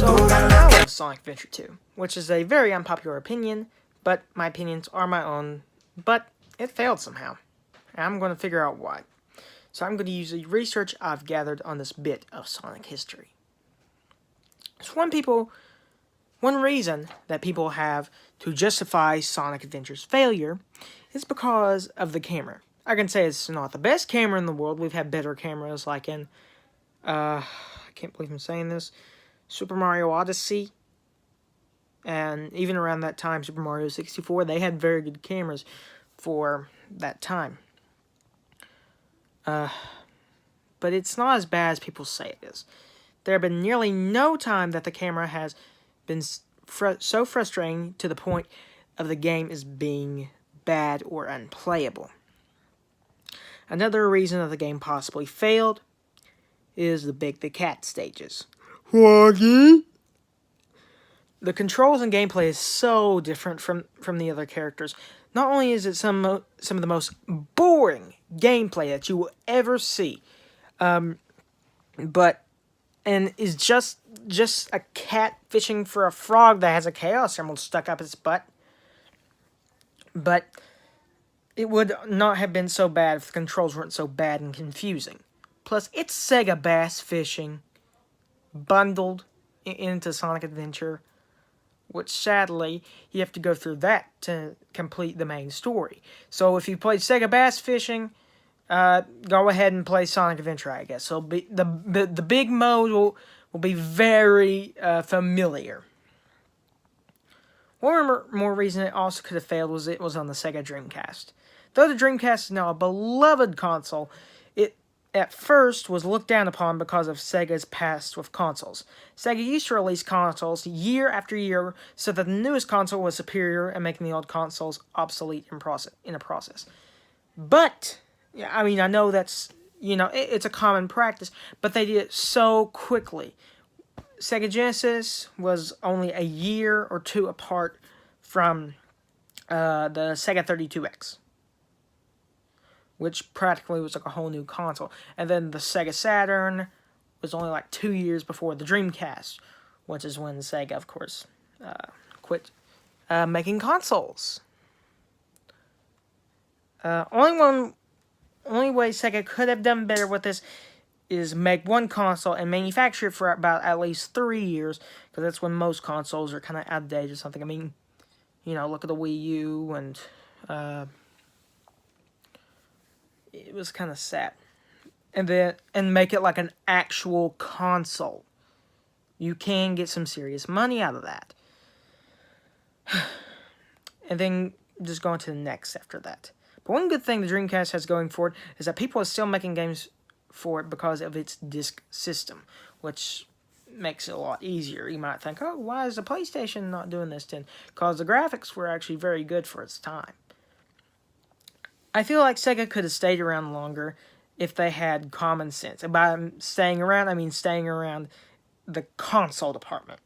I love Sonic Adventure 2, which is a very unpopular opinion, but my opinions are my own, but it failed somehow. And I'm going to figure out why. So I'm going to use the research I've gathered on this bit of Sonic history. So one reason that people have to justify Sonic Adventure's failure is because of the camera. I can say it's not the best camera in the world. We've had better cameras like in, I can't believe I'm saying this, Super Mario Odyssey. And even around that time, Super Mario 64, they had very good cameras for that time. But it's not as bad as people say it is. There have been nearly no time that the camera has been so frustrating to the point of the game is being bad or unplayable. Another reason that the game possibly failed is the Big the Cat stages. Waggy? The controls and gameplay is so different from the other characters. Not only is it some of the most boring gameplay that you will ever see, but is just a cat fishing for a frog that has a Chaos Emerald stuck up its butt. But it would not have been so bad if the controls weren't so bad and confusing. Plus, it's Sega Bass Fishing bundled into Sonic Adventure, which sadly, you have to go through that to complete the main story. So if you played Sega Bass Fishing, go ahead and play Sonic Adventure, I guess. So the big mode will be very familiar. One more reason it also could have failed was it was on the Sega Dreamcast. Though the Dreamcast is now a beloved console, it at first was looked down upon because of Sega's past with consoles. Sega used to release consoles year after year so that the newest console was superior and making the old consoles obsolete in a process. But, yeah, I mean, I know that's, it's a common practice, but they did it so quickly. Sega Genesis was only a year or two apart from the Sega 32X, which practically was like a whole new console. And then the Sega Saturn was only like 2 years before the Dreamcast, which is when Sega, of course, quit making consoles. Only way Sega could have done better with this is make one console and manufacture it for about at least 3 years, because that's when most consoles are kind of outdated or something. I mean, look at the Wii U, and it was kind of sad. And make it like an actual console. You can get some serious money out of that. And then just go on to the next after that. But one good thing the Dreamcast has going for it is that people are still making games for it because of its disc system, which makes it a lot easier. You might think, oh, why is the PlayStation not doing this then? Because the graphics were actually very good for its time. I feel like Sega could have stayed around longer if they had common sense. And by staying around, I mean staying around the console department.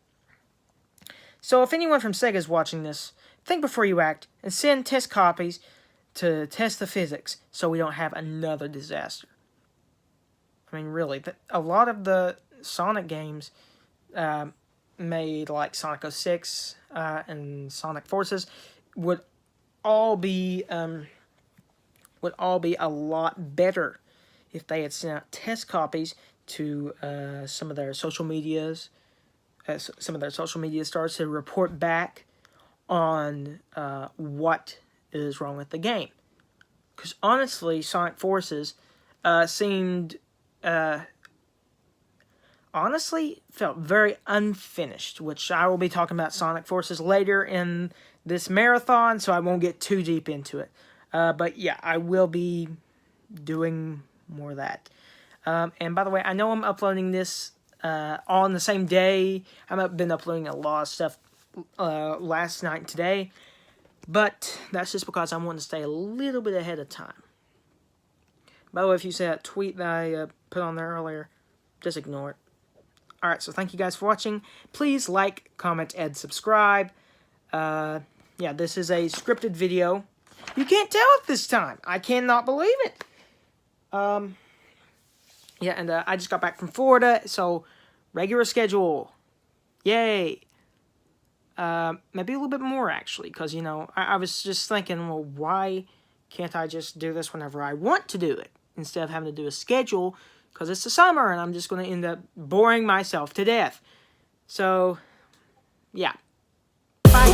So if anyone from Sega is watching this, think before you act and send test copies to test the physics so we don't have another disaster. I mean, really, a lot of the Sonic games made, like Sonic 06 and Sonic Forces, would all be a lot better if they had sent out test copies to some of their social medias, stars to report back on what is wrong with the game. Because honestly, Sonic Forces felt very unfinished, which I will be talking about Sonic Forces later in this marathon, so I won't get too deep into it. But yeah, I will be doing more of that. And by the way, I know I'm uploading this all on the same day. I've been uploading a lot of stuff last night and today, but that's just because I want to stay a little bit ahead of time. By the way, if you see that tweet that I put on there earlier, just ignore it. Alright, so thank you guys for watching. Please like, comment, and subscribe. Yeah, this is a scripted video. You can't tell it this time. I cannot believe it. Yeah, and I just got back from Florida, so regular schedule. Yay! Maybe a little bit more, actually, because, you know, I was just thinking, well, why can't I just do this whenever I want to do it, instead of having to do a schedule, because it's the summer, and I'm just going to end up boring myself to death. So, yeah. Bye.